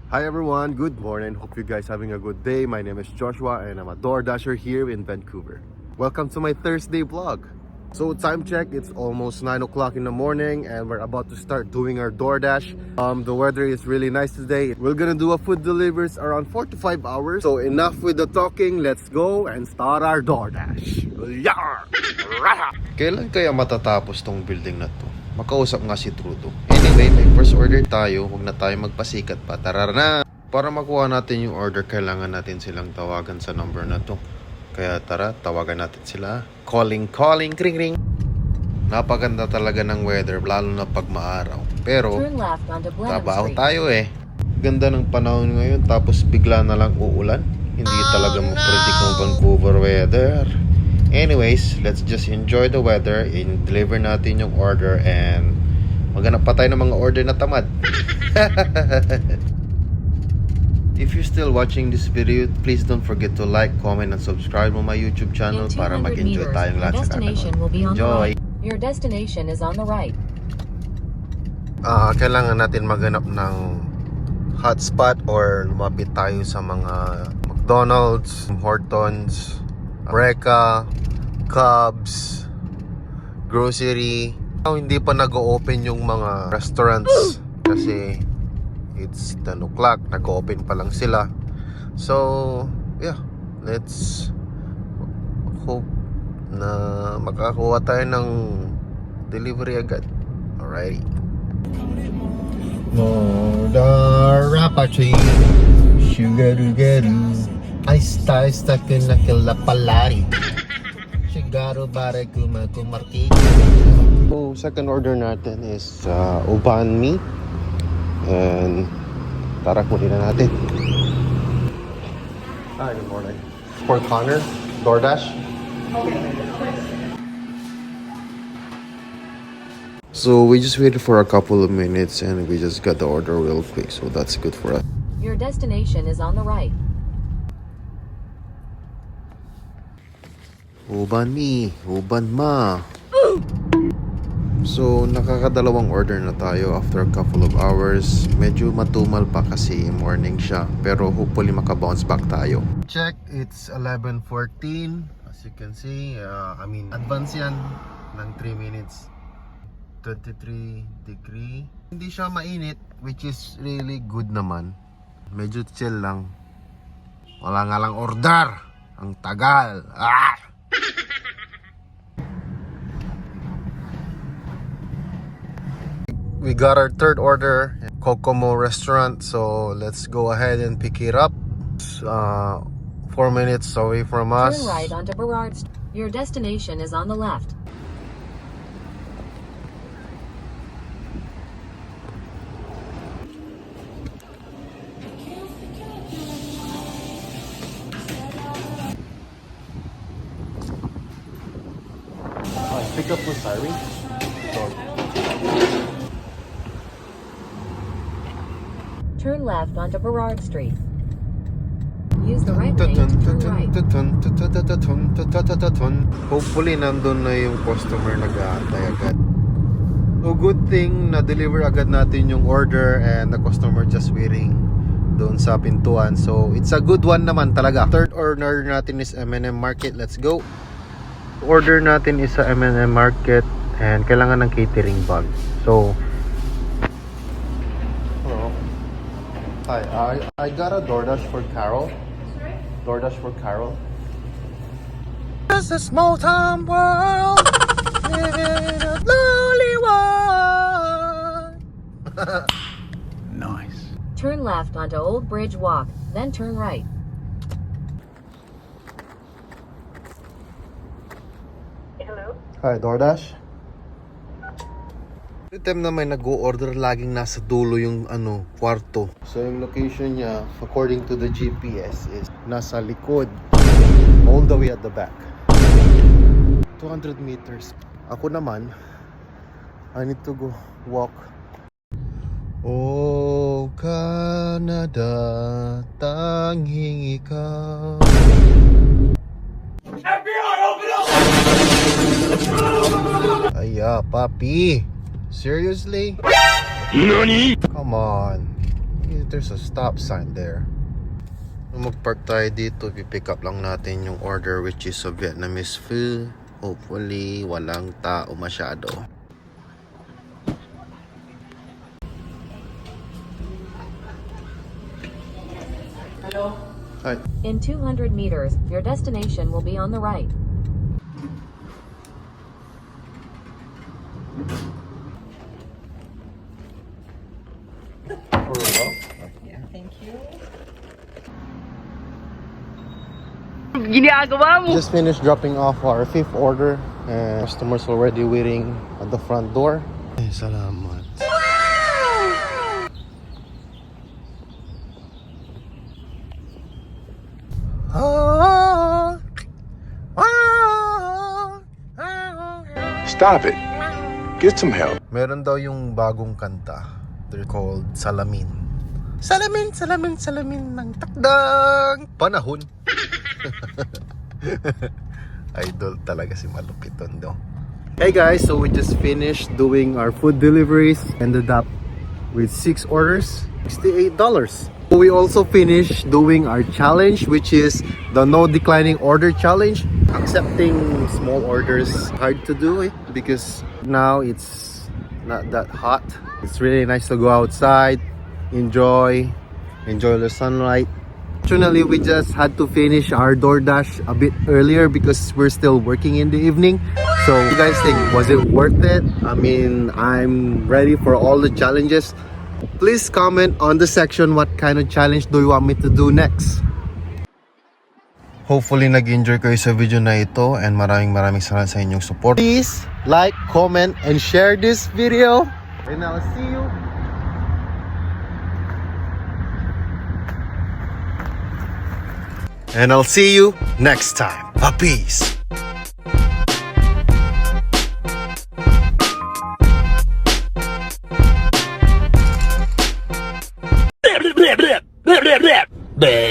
Hi everyone, good morning. Hope you guys having a good day. My name is Joshua and I'm a DoorDasher here in Vancouver. Welcome to my Thursday vlog. So time check, it's almost 9 o'clock in the morning and we're about to start doing our DoorDash. The weather is really nice today. We're gonna do a food deliveries around 4 to 5 hours. So enough with the talking, let's go and start our DoorDash. Yar! Kailan kaya matatapos tong building na to? Makausap nga si Trudeau. Anyway, may first order tayo. Huwag na tayo magpasikat pa. Tara na! Para makuha natin yung order, kailangan natin silang tawagan sa number na to. Kaya tara, tawagan natin sila. Calling, ring ring. Napaganda talaga ng weather, lalo na pag maaraw. Pero, trabaho tayo eh. Ganda ng panahon ngayon, tapos bigla na lang uulan. Hindi talaga mapredict ng Vancouver weather. Anyways, let's just enjoy the weather and deliver natin yung order and maghanap pa tayo ng mga order na tamad. If you're still watching this video, please don't forget to like, comment, and subscribe on my YouTube channel para mag-enjoy tayong lahat sa kakanood. Enjoy! Your destination is on the right. Kailangan natin maghanap ng hotspot or lumapit tayo sa mga McDonald's, Hortons, Reka, Cubs, grocery. Hindi pa nag-open yung mga restaurants kasi it's 10 o'clock, nag-open pa lang sila. So yeah, let's hope na makakuha tayo ng delivery agad. Alright. Moda rapachi sugaru I stuck in a kilapalari. Sigaro bare kumarti. So second order natin is uban mi. And tara kunin na natin. Hi, good morning. For Connor, DoorDash. So we just waited for a couple of minutes and we just got the order real quick. So that's good for us. Your destination is on the right. Uban mi, uban ma. So nakakadalawang order na tayo after a couple of hours. Medyo matumal pa kasi morning siya, pero hopefully maka-bounce back tayo. Check, it's 11:14. As you can see, advance yan ng 3 minutes. 23 degree. Hindi siya mainit, which is really good naman. Medyo chill lang. Wala nga lang order. Ang tagal. We got our third order, Kokomo restaurant, so let's go ahead and pick it up. 4 minutes away from us. Turn right onto Burrard Street. Your destination is on the left. Pick up with siren. Turn left onto Burrard Street. Use the right lane to turn right. Hopefully nandun na yung customer nag-aantay agad. So good thing na-deliver agad natin yung order and the customer just waiting doon sa pintuan. So it's a good one naman talaga. Third order natin is M&M Market. Let's go. Order natin is sa M&M Market and kailangan ng catering bag. So hello. Hi, I got a DoorDash for Carol. DoorDash for Carol. It's a small town world in a lonely world. Nice. Turn left onto Old Bridge Walk, then turn right. Hello? Hi, DoorDash. Every time na may nag-o-order, laging nasa dulo yung kwarto. So yung location niya, according to the GPS, is nasa likod, all the way at the back. 200 meters. Ako naman, I need to go walk. Oh, Canada, tanging ikaw. FBI, open up! Aya, papi. Seriously? NANI? Come on. There's a stop sign there. Magpark tayo dito, pipick up lang natin yung order, which is a Vietnamese food. Hopefully walang tao masyado. Hello? Hi. In 200 meters, your destination will be on the right. Thank you. Just finished dropping off our 5th order and customers already waiting at the front door. Ay, salamat. Stop it. Get some help. Meron daw yung bagong kanta. They're called Salamin. Salamin, salamin, salamin ng takdang panahon. Idol talaga si Malupiton do. Hey guys, so we just finished doing our food deliveries. Ended up with 6 orders, $68. We also finished doing our challenge, which is the no declining order challenge. Accepting small orders hard to do it because now it's not that hot. It's really nice to go outside, enjoy the sunlight. Fortunately, we just had to finish our DoorDash a bit earlier because we're still working in the evening. So, what do you guys think? Was it worth it? I mean, I'm ready for all the challenges. Please comment on the section what kind of challenge do you want me to do next. Hopefully, nag-enjoy kayo sa video na ito and maraming salamat sa inyong support. Please like, comment, and share this video. And I'll see you. And I'll see you next time. Peace. Bleh.